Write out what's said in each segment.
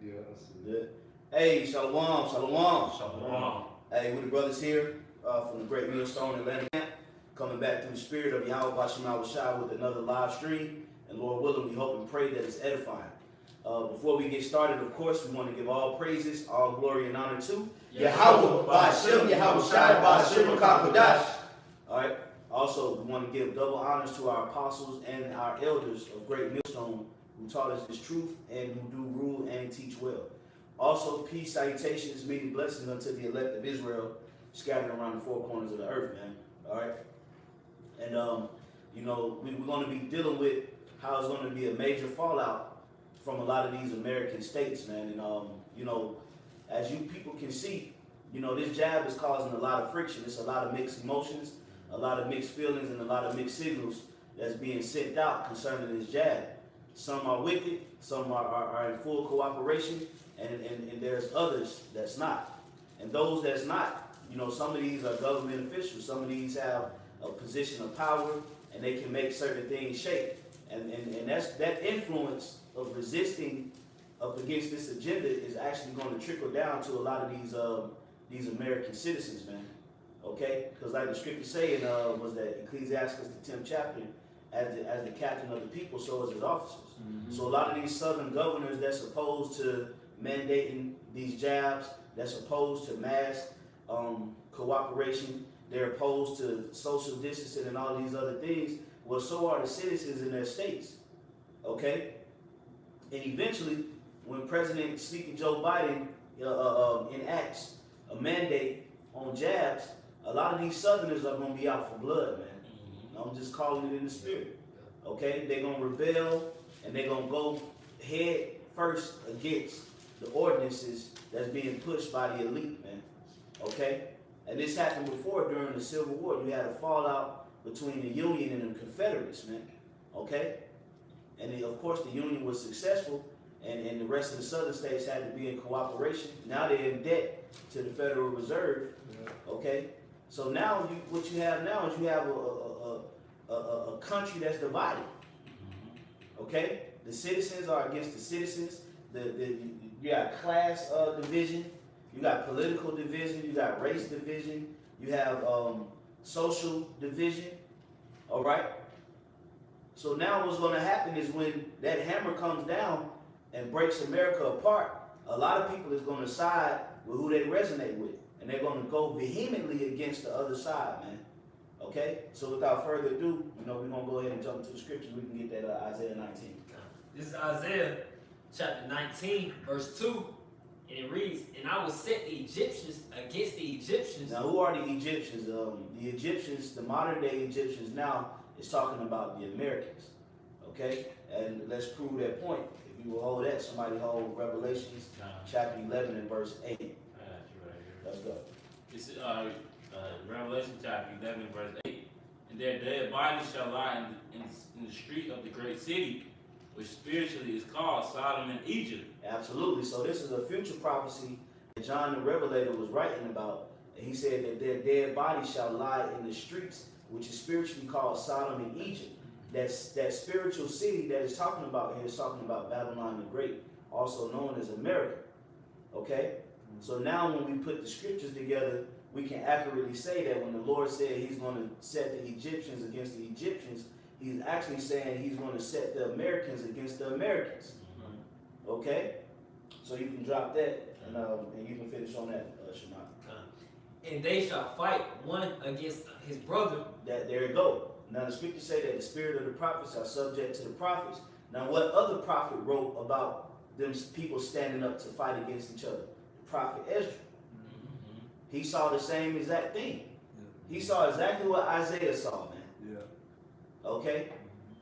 Yeah, I see. Good. Hey, shalom, shalom. Shalom. Hey, we're the brothers here from the Great Millstone Atlanta camp, coming back through the spirit of Yahweh Bashim Shai with another live stream. And Lord willing, we hope and pray that it's edifying. Before we get started, of course, we want to give all praises, all glory and honor to Yahweh Bashim, Yahweh Shai Bashim Kakodash. All right. Also, we want to give double honors to our apostles and our elders of Great Millstone who taught us this truth and who do rule and teach well. Also, peace, salutations, many blessings unto the elect of Israel scattered around the four corners of the earth, man. All right. And, you know, we're going to be dealing with how it's going to be a major fallout from a lot of these American states, man. And, you know, as you people can see, you know, this jab is causing a lot of friction. It's a lot of mixed emotions, a lot of mixed feelings, and a lot of mixed signals that's being sent out concerning this jab. Some are wicked, some are in full cooperation, and there's others that's not. And those that's not, you know, some of these are government officials, some of these have a position of power, and they can make certain things shake. And that influence of resisting up against this agenda is actually going to trickle down to a lot of these American citizens, man. Okay? Because like the scripture saying was that Ecclesiastes, the 10th chapter, as the captain of the people, so is his officers. Mm-hmm. So a lot of these southern governors that's opposed to mandating these jabs, that's opposed to mass cooperation, they're opposed to social distancing and all these other things. Well, so are the citizens in their states. Okay? And eventually, when President Sleepy Joe Biden enacts a mandate on jabs, a lot of these Southerners are going to be out for blood, man. I'm just calling it in the spirit. Okay? They're going to rebel, and they're going to go head first against the ordinances that's being pushed by the elite, man. Okay? And this happened before during the Civil War. You had a fallout between the Union and the Confederates, man. Okay? And of course, the Union was successful, and the rest of the southern states had to be in cooperation. Now they're in debt to the Federal Reserve. Okay? So now what you have now is you have a country that's divided. Okay? The citizens are against the citizens. You got class division. You got political division. You got race division. You have social division. All right? So now what's going to happen is when that hammer comes down and breaks America apart, a lot of people is going to side with who they resonate with. And they're going to go vehemently against the other side, man. Okay? So without further ado, you know, we're going to go ahead and jump into the scriptures. We can get that Isaiah 19. This is Isaiah chapter 19, verse 2. And it reads, "And I will set the Egyptians against the Egyptians." Now, who are the Egyptians? The Egyptians, the modern day Egyptians now is talking about the Americans. Okay? And let's prove that point. If you will hold that, somebody hold Revelations chapter 11 and verse 8. Let's go. This is Revelation chapter 11, verse 8. "And their dead bodies shall lie in the street of the great city, which spiritually is called Sodom and Egypt." Absolutely. So this is a future prophecy that John the Revelator was writing about. And he said that their dead bodies shall lie in the streets, which is spiritually called Sodom and Egypt. That's that spiritual city that is talking about here is talking about Babylon the Great, also known as America. Okay? So now when we put the scriptures together, we can accurately say that when the Lord said he's going to set the Egyptians against the Egyptians, he's actually saying he's going to set the Americans against the Americans. Okay? So you can drop that, and you can finish on that, Shema. "And they shall fight one against his brother." There you go. Now the scriptures say that the spirit of the prophets are subject to the prophets. Now what other prophet wrote about them people standing up to fight against each other? The prophet Ezra. He saw the same exact thing. He saw exactly what Isaiah saw, man. Okay?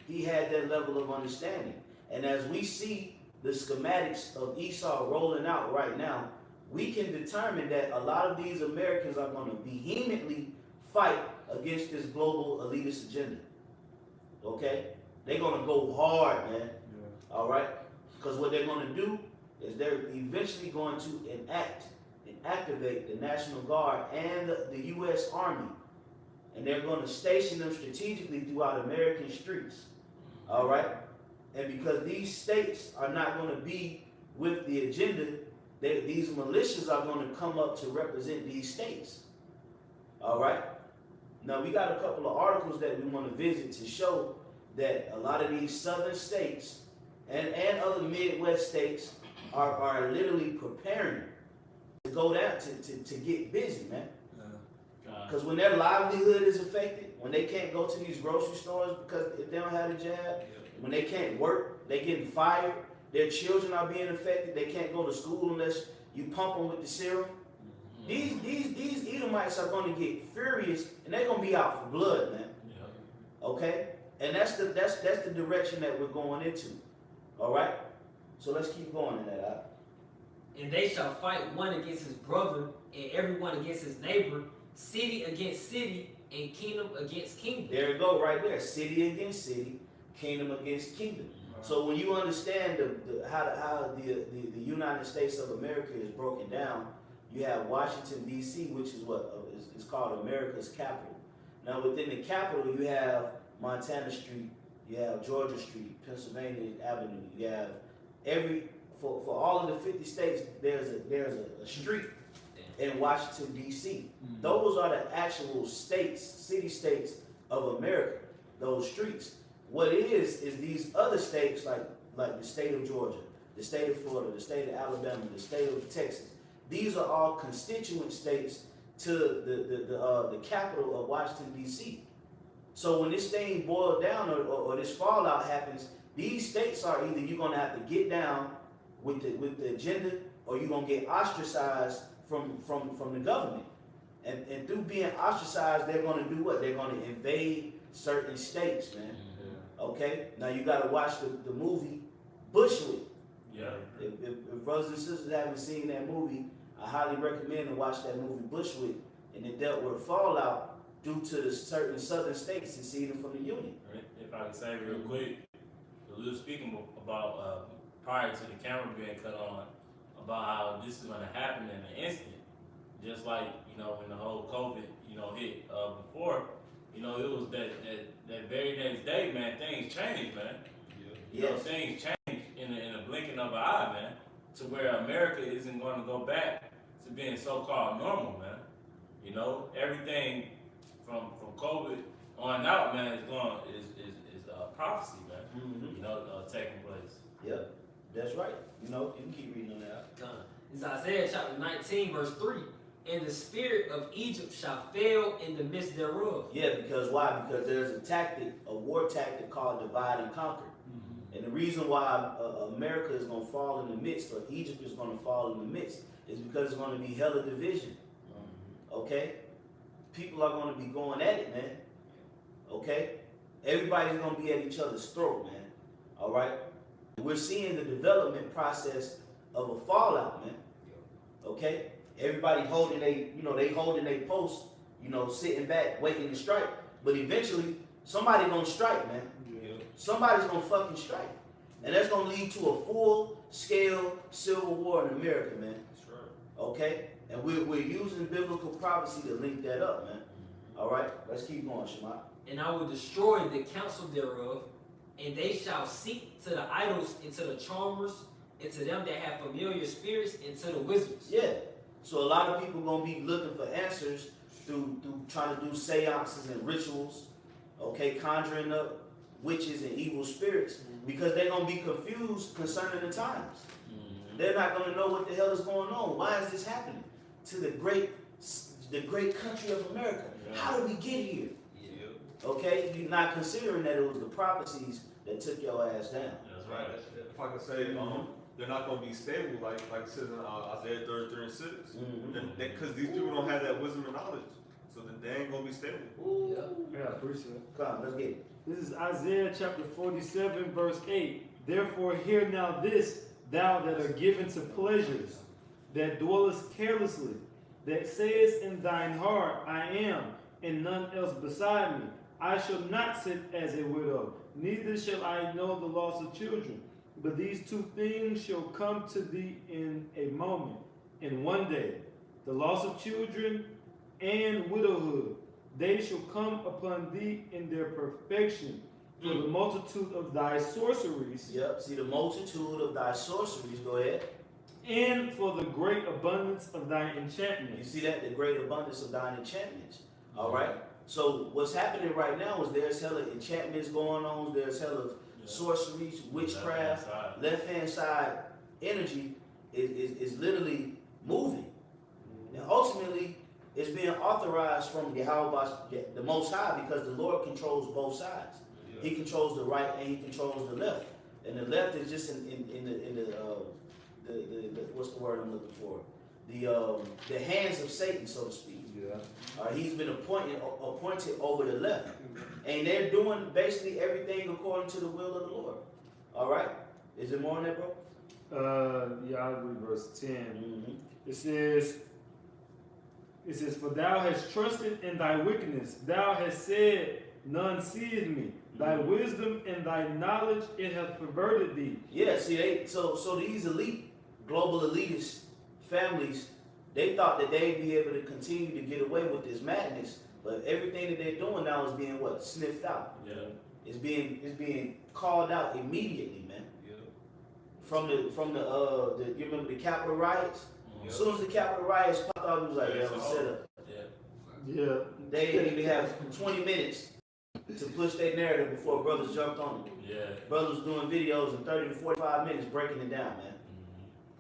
He had that level of understanding. And as we see the schematics of Esau rolling out right now, we can determine that a lot of these Americans are going to vehemently fight against this global elitist agenda. Okay? They're going to go hard, man. All right? Because what they're going to do is they're eventually going to enact and activate the National Guard and the U.S. Army. And they're going to station them strategically throughout American streets. All right? And because these states are not going to be with the agenda that these militias are going to come up to represent these states. All right. Now we got a couple of articles that we want to visit to show that a lot of these southern states and other Midwest states are literally preparing to go down to get busy, man. Because when their livelihood is affected, when they can't go to these grocery stores because if they don't have a job, when they can't work, they getting fired, their children are being affected, they can't go to school unless you pump them with the serum. These Edomites are going to get furious and they're going to be out for blood, man. Okay? And that's the direction that we're going into. All right? So let's keep going in that. And they shall fight one against his brother, and everyone against his neighbor, city against city, and kingdom against kingdom. There you go, right there. City against city, kingdom against kingdom. So when you understand how the United States of America is broken down, you have Washington, D.C., which is what is called America's capital. Now within the capital, you have Montana Street, you have Georgia Street, Pennsylvania Avenue. You have for all of the 50 states, there's a street in Washington, D.C. Those are the actual states, city-states of America, those streets. What it is these other states like the state of Georgia, the state of Florida, the state of Alabama, the state of Texas. These are all constituent states to the capital of Washington, D.C. So when this thing boils down or this fallout happens, these states are either you're going to have to get down with the agenda or you're going to get ostracized from the government. And through being ostracized, they're going to do what? They're going to invade certain states, man. Okay? Now you got to watch the movie Bushwick. Yeah. If brothers and sisters haven't seen that movie, I highly recommend to watch that movie Bushwick. And it dealt with a fallout due to the certain southern states seceding from the Union. If I can say real quick, we were speaking about prior to the camera being cut on about how this is going to happen in an instant. Just like, when the whole COVID, hit before, it was that very next day, man, things changed, man. Yes. Things changed in a blinking of an eye, man, to where America isn't going to go back to being so-called normal, man. Everything from COVID on out, man, is prophecy, man. Taking place. Yep, that's right. You can keep reading on that. It's Isaiah chapter 19, verse 3. And the spirit of Egypt shall fail in the midst thereof. Yeah, because why? Because there's a war tactic called divide and conquer. And the reason why America is going to fall in the midst, or Egypt is going to fall in the midst, is because it's going to be hella division. Okay? People are going to be going at it, man. Okay? Everybody's going to be at each other's throat, man. All right? We're seeing the development process of a fallout, man. Okay? Everybody holding they holding their post, sitting back, waiting to strike. But eventually, somebody gonna strike, man. Somebody's gonna fucking strike. And that's gonna lead to a full-scale civil war in America, man. That's right. Okay? And we're using biblical prophecy to link that up, man. All right? Let's keep going, Shema. And I will destroy the counsel thereof, and they shall seek to the idols and to the charmers, and to them that have familiar spirits, and to the wizards. Yeah. So a lot of people gonna be looking for answers through trying to do seances and rituals, okay, conjuring up witches and evil spirits, because they're gonna be confused concerning the times. They're not gonna know what the hell is going on. Why is this happening to the great country of America? How did we get here? Okay, you're not considering that it was the prophecies that took your ass down. That's right. If I can say, they're not going to be stable, like it says in Isaiah 33 and 6. Because these people don't have that wisdom and knowledge. So they ain't going to be stable. Yeah, appreciate it. Come on, let's get it. This is Isaiah chapter 47, verse 8. Therefore hear now this, thou that are given to pleasures, that dwellest carelessly, that sayest in thine heart, I am, and none else beside me. I shall not sit as a widow, neither shall I know the loss of children. But these two things shall come to thee in a moment, in one day, the loss of children and widowhood. They shall come upon thee in their perfection, For the multitude of thy sorceries, Yep. See the multitude of thy sorceries. Go ahead. and for the great abundance of thy You enchantments. see that? The great abundance of thine enchantments. All right. So what's happening right now is there's hella enchantments going on. There's hella sorceries, witchcraft. Left hand side energy is literally moving. And ultimately, it's being authorized from Yahweh, the Most High, because the Lord controls both sides. He controls the right and he controls the left. And the left is just in the what's the word I'm looking for? The hands of Satan, so to speak. Yeah. He's been appointed over the left, and they're doing basically everything according to the will of the Lord. All right, is there more on that, bro? Yeah, I'll read verse 10. Mm-hmm. It says, for thou hast trusted in thy wickedness. Thou hast said, none seeth me. Thy wisdom and thy knowledge, it hath perverted thee. Yeah, see, so these elite, global elitist families, they thought that they'd be able to continue to get away with this madness, but everything that they're doing now is being what? Sniffed out. Yeah. It's being called out immediately, man. Yeah. From the you remember the Capitol riots? Mhm. As soon as the Capitol riots popped out, it was like, Yeah, yeah, it's it's all- set up. Yeah. Yeah. They didn't even have 20 minutes to push their narrative before brothers jumped on it. Yeah. Brothers doing videos in 30 to 45 minutes breaking it down, man.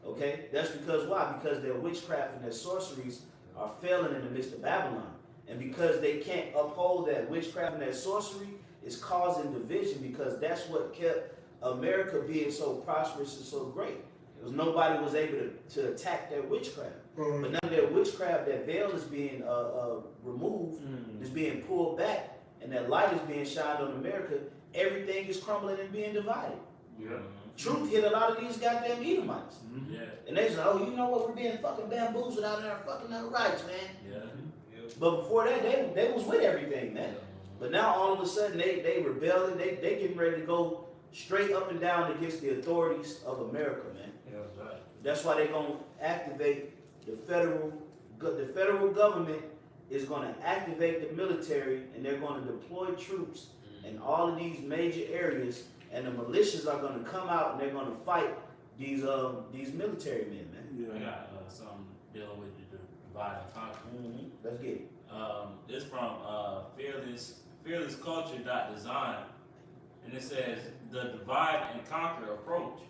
Okay? That's because why? Because their witchcraft and their sorceries are failing in the midst of Babylon. And because they can't uphold that witchcraft and that sorcery, it's causing division, because that's what kept America being so prosperous and so great. Because nobody was able to attack their witchcraft. But now their witchcraft, that veil is being removed, is being pulled back, and that light is being shined on America. Everything is crumbling and being divided. Yeah. Truth hit a lot of these goddamn Edomites. Yeah. And they say, oh, you know what, we're being fucking bamboozled out of our fucking rights, man. Yeah. But before that, they was with everything, man. But now all of a sudden they rebelling, they getting ready to go straight up and down against the authorities of America, man. Yeah. Right. That's why they're gonna activate the federal government is gonna activate the military, and they're gonna deploy troops in all of these major areas, and the militias are gonna come out and they're gonna fight these military men, man. I got something dealing with the divide and conquer. Let's get it. This from fearless culture.design, and it says the divide and conquer approach.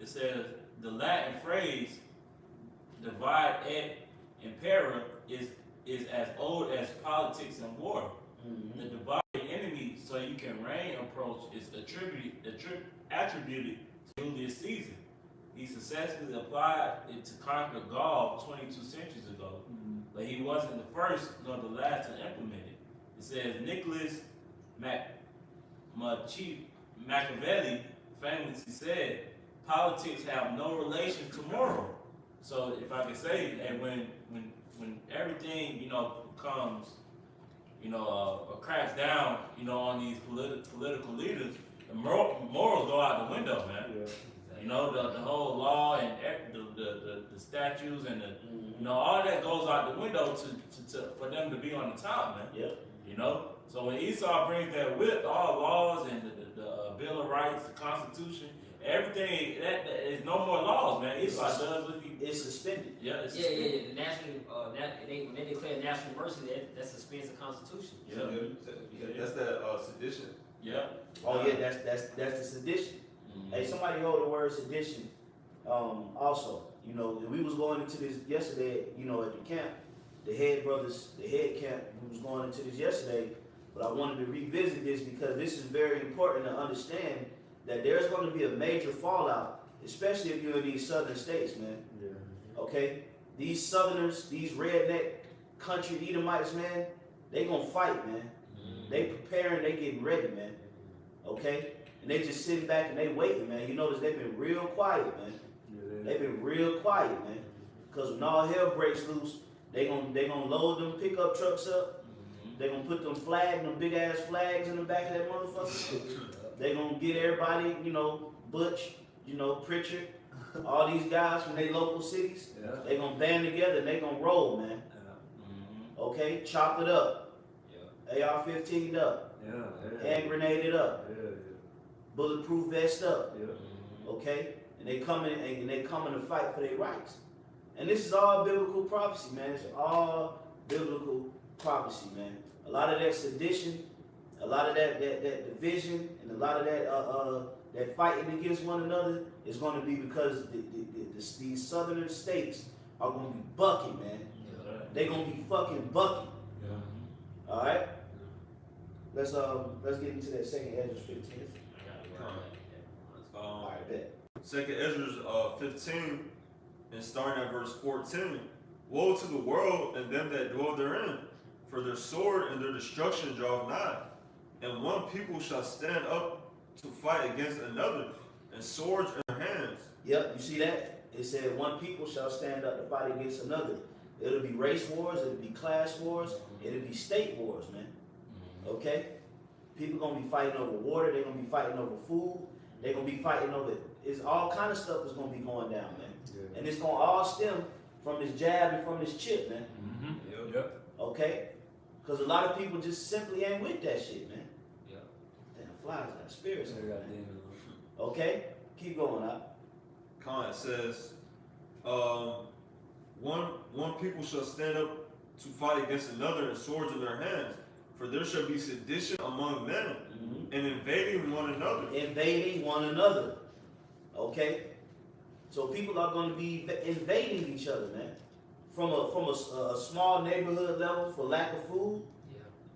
It says the Latin phrase divide et impera is as old as politics and war. The divided enemy so you can reign approach is attributed to Julius Caesar. He successfully applied it to conquer Gaul 22 centuries ago, but he wasn't the first nor the last to implement it. It says Nicholas Machiavelli famously said, politics have no relation to moral. So if I could say, and when everything, becomes, cracks down, on these political leaders, the morals go out the window, man. Yeah. The whole law and the statutes and all that goes out the window for them to be on the top, man. Yeah. So when Esau brings that whip, all laws and the Bill of Rights, the Constitution, everything that is no more laws, man. Esau does what he. It's suspended. Yeah, it's Yeah. suspended. The national, when they declare national emergency, that suspends the Constitution. Yeah. That's that sedition. Yeah. Oh yeah, that's the sedition. Hey, somebody hold the word sedition. Also, we was going into this yesterday. At the camp, the head camp. We was going into this yesterday, but I wanted to revisit this because this is very important to understand that there's going to be a major fallout, especially if you're in these southern states, man. Yeah. Okay, these southerners, these redneck country Edomites, man, they gonna fight, man. They preparing, they getting ready, man. Okay, and they just sitting back and they waiting, man. You notice they've been real quiet, man. They've been real quiet, man. Cause when all hell breaks loose, they gonna load them pickup trucks up. They gonna put them big ass flags in the back of that motherfucker. They gonna get everybody, Butch, Pritchard, all these guys from their local cities. They gonna band together and they gonna roll, man. Okay, chop it up. AR-15 up, hand grenaded up, bulletproof vest up. Okay, and they coming to fight for their rights. And this is all biblical prophecy, man. It's all biblical prophecy, man. A lot of that sedition, a lot of that division, and a lot of that fighting against one another is going to be because these southern states are going to be bucking, man. They're going to be fucking bucking. All right. Let's get into that second Ezra 15. All right, bet. Second Ezra 15, and starting at verse 14. Woe to the world and them that dwell therein, for their sword and their destruction draweth nigh. And one people shall stand up to fight against another, and swords in their hands. Yep, you see that? It said one people shall stand up to fight against another. It'll be race wars, it'll be class wars, it'll be state wars, man. Okay? People gonna be fighting over water, they're gonna be fighting over food, they're gonna be fighting over, it's all kind of stuff is gonna be going down, man. Yeah. And it's gonna all stem from this jab and from this chip, man. Yep. Okay? Because a lot of people just simply ain't with that shit, man. Yeah. Damn, flies got spirits. Okay? Keep going up. It says, one people shall stand up to fight against another, and swords in their hands. For there shall be sedition among them, and invading one another. Invading one another. Okay? So people are going to be invading each other, man. From a small neighborhood level for lack of food,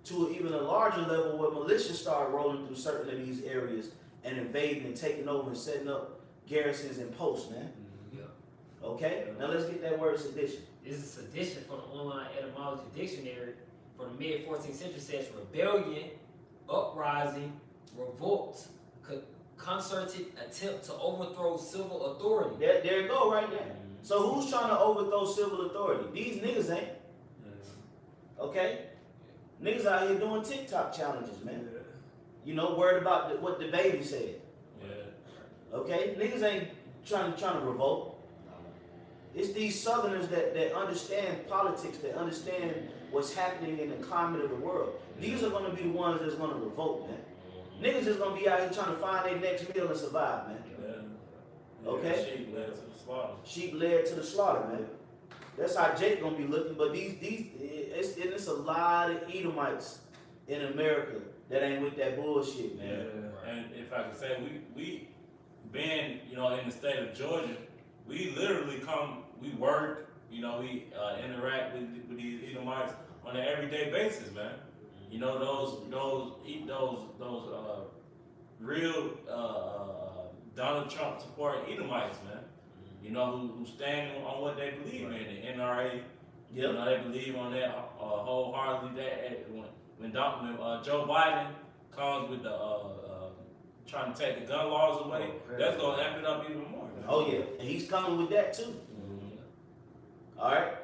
to even a larger level where militias start rolling through certain of these areas and invading and taking over and setting up garrisons and posts, man. Okay? Now let's get that word sedition. This is sedition from the online etymology dictionary from the mid 14th century. Says rebellion, uprising, revolt, concerted attempt to overthrow civil authority. There you go, right there. So who's trying to overthrow civil authority? These niggas ain't. Okay? Niggas out here doing TikTok challenges, man. You know, worried about what the baby said. Okay? Niggas ain't trying to revolt. It's these Southerners that understand politics, that understand what's happening in the climate of the world. These are going to be the ones that's going to revolt, man. Niggas just going to be out here trying to find their next meal and survive, man. Okay? Sheep led to the slaughter. Sheep led to the slaughter, man. That's how Jake going to be looking. But it's a lot of Edomites in America that ain't with that bullshit, man. And if I could say, we being, in the state of Georgia, we literally we work, we interact with these Edomites on an everyday basis, man. Those real Donald Trump supporting Edomites, man. Who stand on what they believe in, the NRA. They believe on that wholeheartedly. That when Joe Biden comes with the trying to take the gun laws away, that's gonna amp it up even more. Oh yeah, and he's coming with that too. All right,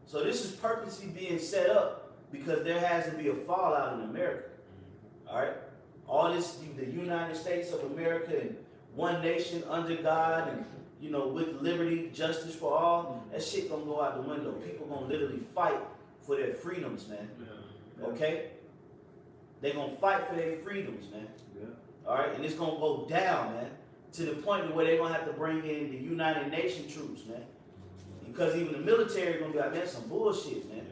so this is purposely being set up because there has to be a fallout in America. All right, all this, the United States of America and one nation under God, and with liberty, justice for all. That shit gonna go out the window. People gonna literally fight for their freedoms, man. Okay, they gonna fight for their freedoms, man. All right, and it's gonna go down, man, to the point where they're gonna have to bring in the United Nations troops, man. Because even the military gonna be like, that's some bullshit, man.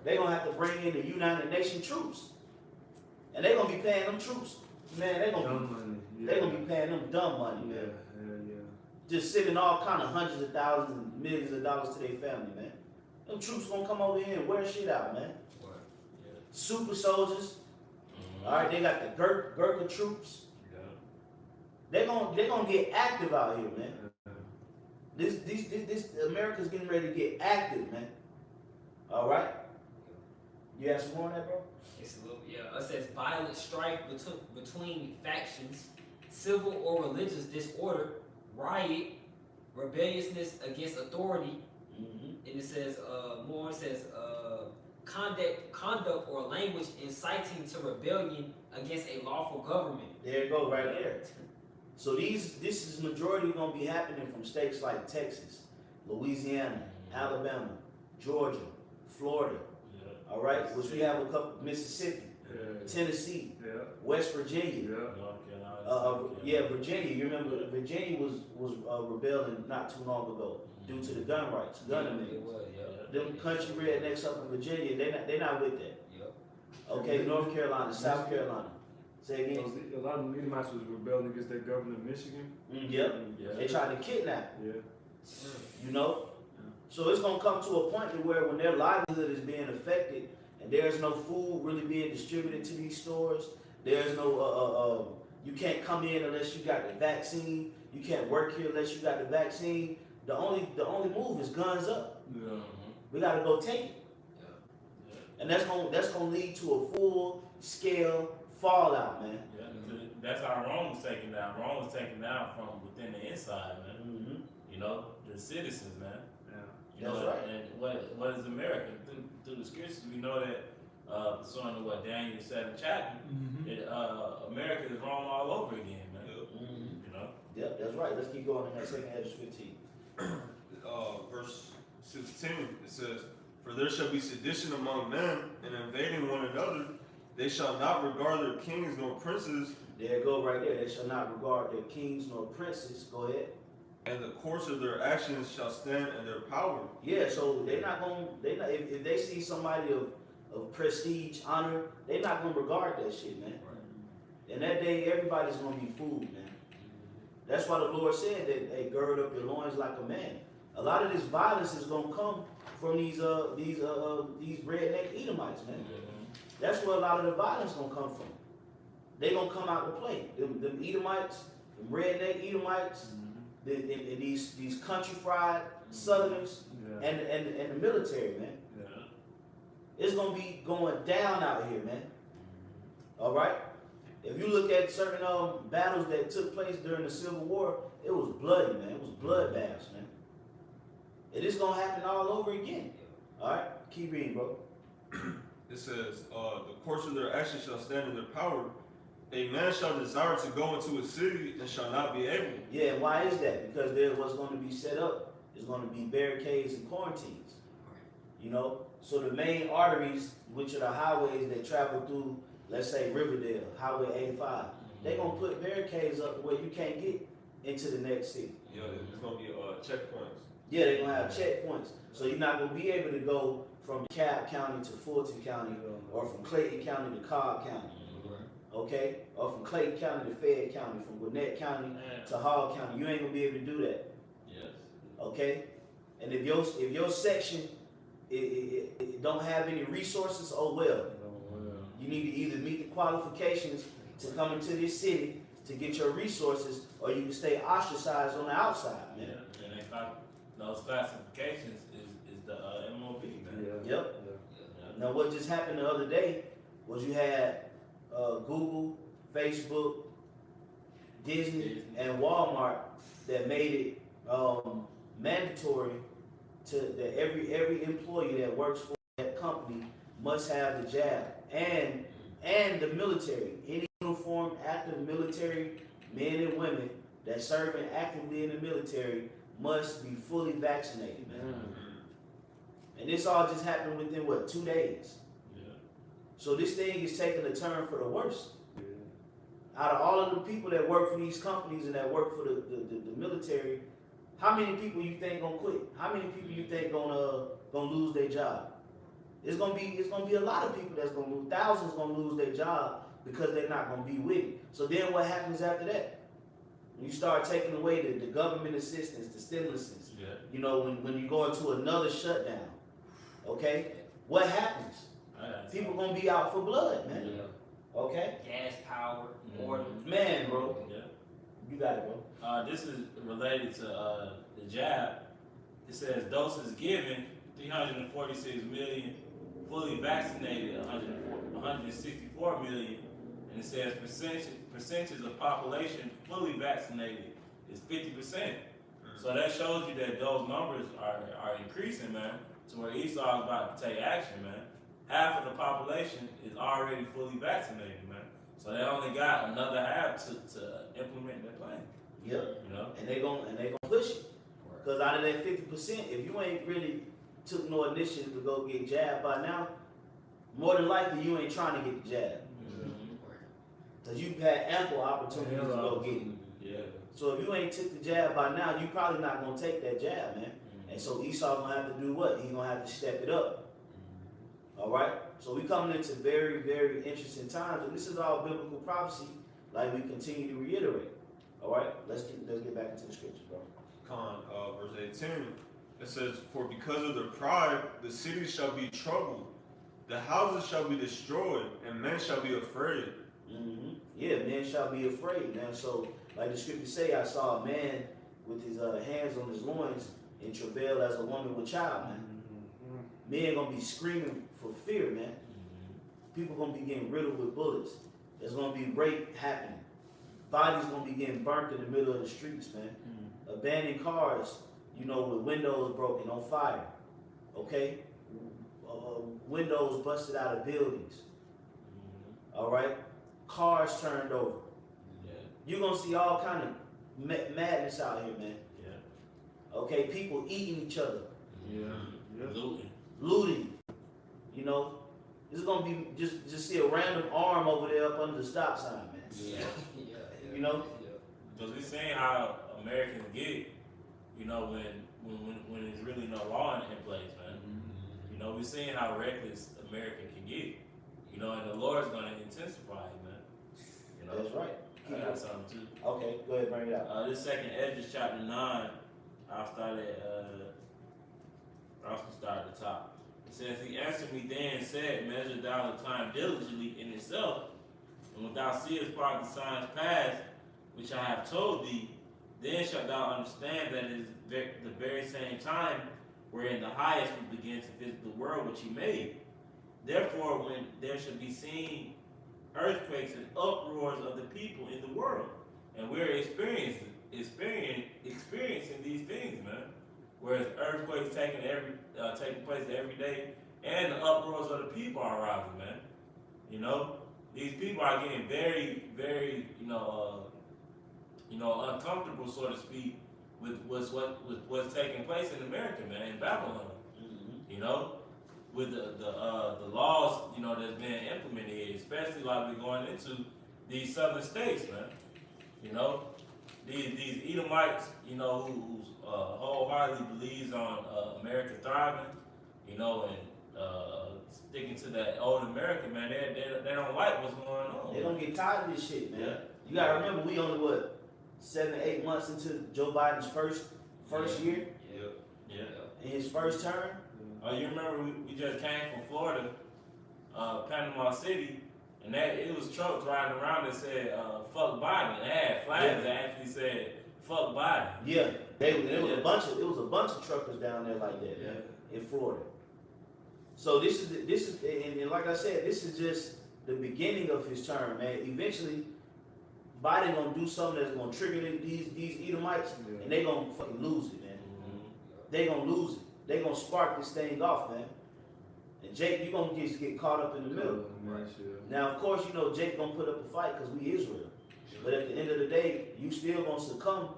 They're gonna have to bring in the United Nations troops, and they're gonna be paying them troops, man. They're gonna be paying them dumb money, man. Just sending all kind of hundreds of thousands and millions of dollars to their family, man. Them troops gonna come over here and wear shit out, man. Super soldiers. All right, they got the Gurkha troops. They're gonna get active out here, man. This America's getting ready to get active, man. All right. You have some more on that, bro? It's a little, it says violent strife between factions, civil or religious disorder, riot, rebelliousness against authority, and it says more. It says conduct or language inciting to rebellion against a lawful government. There you go, right there. So this is majority gonna be happening from states like Texas, Louisiana, Alabama, Georgia, Florida. All right, which we have a couple, Mississippi. Tennessee, Yeah. West Virginia. Yeah. North Carolina. Yeah, Virginia. You remember Virginia was rebelling not too long ago due to the gun rights, gun It amendments. was, Them country rednecks up in Virginia, they not with that. Yep. Okay, North Carolina, South Carolina. Say again. A lot of the Edomites was rebelling against their governor in Michigan. Yep. Yeah. They tried to kidnap. Yeah. You know? So it's gonna come to a point where when their livelihood is being affected and there's no food really being distributed to these stores, there's no you can't come in unless you got the vaccine, you can't work here unless you got the vaccine. The only move is guns up. Yeah. We gotta go take it. Yeah. And that's gonna lead to a full scale fallout, man. Yeah, that's how Rome was taken down. Rome was taken down from within the inside, man. Mm-hmm. You know, the citizens, man. Yeah. You know, That's right. And what is America? Through the scriptures, we know that, pursuant to what Daniel 7 chapter, America is Rome all over again, man. Mm-hmm. You know? Yep, that's right. Let's keep going in that second Esdras 15. Verse 16, it says, "For there shall be sedition among men, and invading one another. They shall not regard their kings nor princes, There you go right there. They shall not regard their kings nor princes. Go ahead. and the course of their actions shall stand in their power." Yeah, so if they see somebody of prestige, honor, they're not gonna regard that shit, man. And that day everybody's gonna be fooled, man. That's why the Lord said that, hey, gird up your loins like a man. A lot of this violence is gonna come from these redneck Edomites, man. That's where a lot of the violence gonna come from. They gonna come out to play. Them Edomites, them redneck Edomites, and these country fried Southerners, Yeah. and the military, man. Yeah. It's gonna be going down out here, man. All right. If you look at certain battles that took place during the Civil War, it was bloody, man. It was bloodbaths, man. It is gonna happen all over again. All right, keep reading, bro. It says, "The course of their actions shall stand in their power. A man shall desire to go into a city and shall not be able." Yeah, and why is that? Because there what's going to be set up is going to be barricades and quarantines. You know, so the main arteries, which are the highways that travel through, let's say Riverdale, Highway 85, they're gonna put barricades up where you can't get into the next city. Yeah, there's gonna be checkpoints. Yeah, they're gonna have checkpoints, so you're not gonna be able to go from DeKalb County to Fulton County, or from Clayton County to Cobb County. Okay, or from Clayton County to Fayette County, from Gwinnett County to Hall County. You ain't gonna be able to do that. Yes. Okay, and if your section it don't have any resources, oh well. You need to either meet the qualifications to come into this city to get your resources, or you can stay ostracized on the outside, man. Yeah. And those classifications is the MOB, man. Yeah. Yep. Yeah. Now, what just happened the other day was you had Google, Facebook, Disney, and Walmart that made it mandatory that every employee that works for that company must have the jab, and the military. Any uniformed active military men and women that serving actively in the military must be fully vaccinated, man. And this all just happened within what, 2 days? Yeah. So this thing is taking a turn for the worse. Yeah. Out of all of the people that work for these companies and that work for the military, how many people you think gonna quit? How many people you think gonna lose their job? It's gonna be a lot of people that's gonna lose. Thousands gonna lose their job because they're not gonna be with it. So then what happens after that? When you start taking away the government assistance, the stimuluses, Yeah. you know, when you go into another shutdown, okay, what happens? People gonna be out for blood, man. Yeah. Okay, Gas power, water. man, bro, Yeah. you got it, bro. This is related to the jab. It says doses given 346 million, fully vaccinated 164 million, and it says percentage of population fully vaccinated is 50%. So that shows you that those numbers are increasing, man, to where Esau is about to take action, man. Half of the population is already fully vaccinated, man. So they only got another half to implement their plan. Yep. You know? And they gonna push it. Cause out of that 50%, if you ain't really took no initiative to go get jabbed by now, more than likely you ain't trying to get the jab. Mhm. Because you've had ample opportunities to go get it. Yeah. So if you ain't took the jab by now, you probably not going to take that jab, man. Mhm. And so Esau going to have to do what? He's going to have to step it up. All right? So we coming into very, very interesting times. And this is all biblical prophecy, like we continue to reiterate. All right? Let's get back into the scriptures, bro. Verse 18. It says, "For because of their pride, the cities shall be troubled, the houses shall be destroyed, and men shall be afraid." Mm-hmm. Yeah, men shall be afraid, man. So, like the scriptures say, I saw a man with his hands on his loins in travail as a woman with child, man. Men gonna be screaming for fear, man. People gonna be getting riddled with bullets. There's gonna be rape happening. Bodies gonna be getting burnt in the middle of the streets, man. Abandoned cars, you know, with windows broken, on fire. Okay? Windows busted out of buildings. All right? Cars turned over. Yeah. You're gonna see all kind of madness out here, man. Yeah. Okay? People eating each other, Yeah. Looting. looting. You know? This is gonna be just see a random arm over there up under the stop sign, man. Yeah. Yeah. You know? Because we're seeing how Americans get, you know, when there's really no law in place, man. You know, we're seeing how reckless America can get. You know, and the Lord's gonna intensify it, man. You know, That's right. I got something too. Okay, go ahead, bring it out. This second Ezra chapter 9, I'll start at the top. It says, "He answered me then and said, Measure thou the time diligently in itself, and when thou seest part of the signs past, which I have told thee, then shalt thou understand that it is the very same time wherein the highest will begin to visit the world which he made. Therefore, when there shall be seen earthquakes and uproars of the people in the world," and we're experiencing these things, man. Whereas earthquakes taking place every day, and the uproars of the people are rising, man. You know, these people are getting very, very, uncomfortable, so to speak, with what's taking place in America, man, in Babylon. Mm-hmm. You know, with the laws, you know, that's being implemented here, especially like we're going into these southern states, man. You know, these Edomites, you know, who's wholeheartedly believes on America thriving, you know, and sticking to that old America, man. They don't like what's going on. They don't get tired of this shit, man. Yeah. You gotta remember, we only what 7 to 8 months into Joe Biden's first year Yeah. in his first term. Oh, you remember we just came from Florida, Panama City, and it was trucks riding around that said "fuck Biden." They had flags that actually said "fuck Biden." Yeah, it was a bunch of truckers down there like that, man, in Florida. So this is and like I said, this is just the beginning of his term, man. Eventually, Biden gonna do something that's gonna trigger these Edomites, and they gonna fucking lose it, man. They gonna lose it. They gonna spark this thing off, man. And Jake, you gonna just get caught up in the middle. Now, of course, you know Jake gonna put up a fight because we Israel. But at the end of the day, you still gonna succumb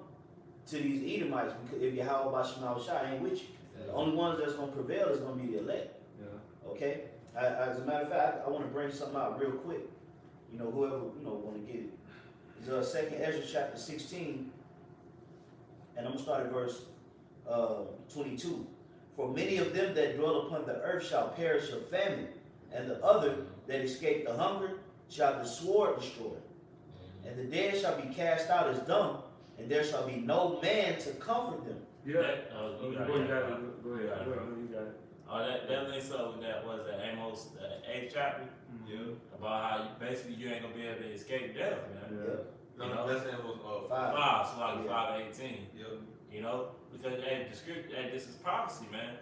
to these Edomites because if Yahweh Shema Shai ain't with you. The only ones that's gonna prevail is gonna be the elect. Okay? As a matter of fact, I want to bring something out real quick. You know, whoever want to get it. It's 2nd Ezra chapter 16, and I'm gonna start at verse 22. "For many of them that dwell upon the earth shall perish of famine, and the other that escape the hunger shall the sword destroy. And the dead shall be cast out as dung, and there shall be no man to comfort them." Yeah. You got it. Go ahead. You got it. Oh, that links up with that was Amos 8th chapter about how basically you ain't gonna be able to escape death, man. Yeah. No, that's Amos 5. 5, so like Yeah. 5:18. You know, because the script, this is prophecy, man.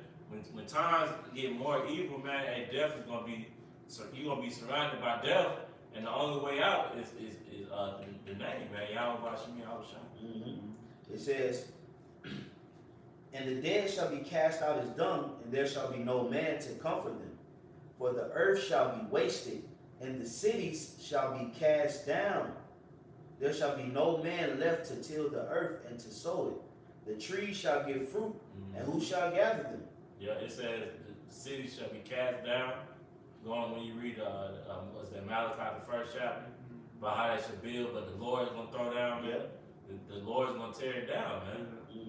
When times get more evil, man, death is gonna be, so you're gonna be surrounded by death, and the only way out is the name, man. Yahweh Shemi It says, "And the dead shall be cast out as dung, and there shall be no man to comfort them. For the earth shall be wasted, and the cities shall be cast down. There shall be no man left to till the earth and to sow it. The trees shall give fruit, and who shall gather them?" Yeah, it says the city shall be cast down, going when you read what's that, Malachi, the first chapter, about how they should build, but the Lord is gonna throw down, man. The Lord is gonna tear it down, man.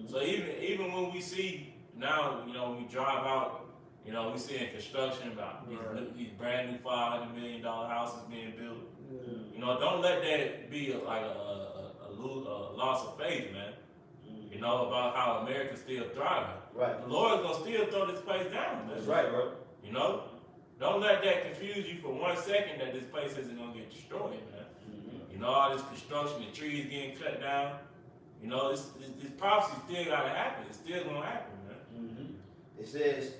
So even when we see now, you know, when we drive out, you know, we see in construction about these brand new $500 million houses being built. You know, don't let that be like a loss of faith, man. You know, about how America's still thriving. Right. The Lord's gonna still throw this place down, man. That's right, bro. You know, don't let that confuse you for 1 second that this place isn't gonna get destroyed, man. You know, all this construction, the trees getting cut down. You know, this prophecy still gotta happen. It's still gonna happen, man. It says,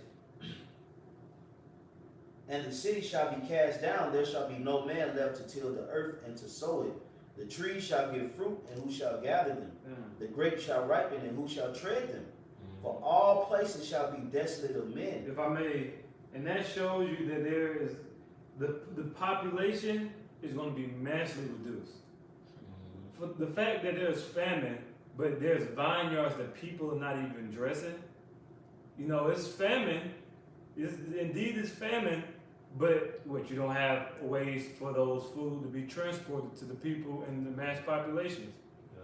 and the city shall be cast down, there shall be no man left to till the earth and to sow it. The trees shall give fruit, and who shall gather them? The grapes shall ripen, and who shall tread them? For all places shall be desolate of men. If I may, and that shows you that there is the population is going to be massively reduced. For the fact that there's famine, but there's vineyards that people are not even dressing. You know, it's famine. It's famine, but what, you don't have ways for those food to be transported to the people in the mass populations.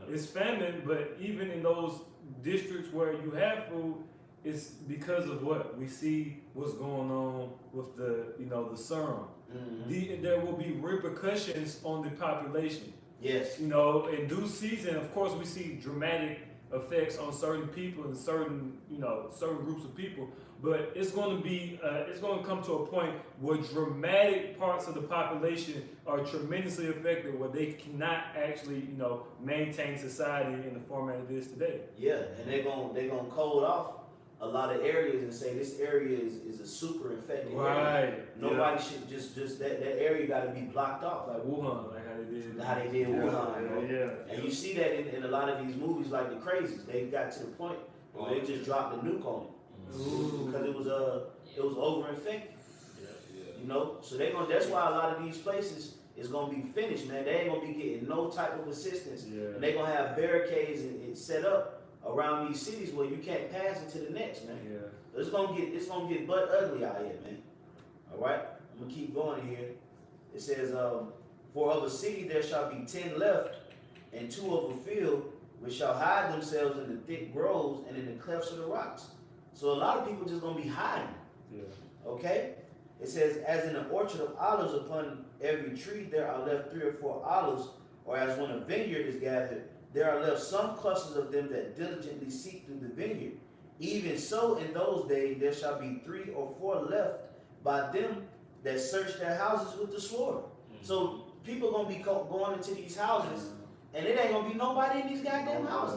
It's famine, but even in those districts where you have food, it's because of what we see what's going on with the serum. There will be repercussions on the population. Yes. You know, in due season, of course, we see dramatic effects on certain people and certain groups of people. But it's going to be, it's going to come to a point where dramatic parts of the population are tremendously affected, where they cannot actually, maintain society in the format it is today. Yeah, and they're gonna code off a lot of areas and say this area is a super infected area. Nobody should just that area got to be blocked off. Like Wuhan, like how they did Wuhan. Yeah. And you see that in a lot of these movies, like The Crazies. They got to the point where they just dropped a nuke on it. Because it was over infected. You know, so that's why a lot of these places is gonna be finished, man. They ain't gonna be getting no type of assistance, and they gonna have barricades and set up around these cities where you can't pass into the next, man. It's gonna get butt ugly out here, man. All right, I'm gonna keep going here. It says, for of a city there shall be 10 left, and 2 of a field, which shall hide themselves in the thick groves and in the clefts of the rocks. So a lot of people just gonna be hiding. Okay? It says, as in an orchard of olives, upon every tree there are left 3 or 4 olives, or as when a vineyard is gathered, there are left some clusters of them that diligently seek through the vineyard. Even so, in those days there shall be 3 or 4 left by them that search their houses with the sword. So people gonna be going into these houses, and it ain't gonna be nobody in these goddamn houses.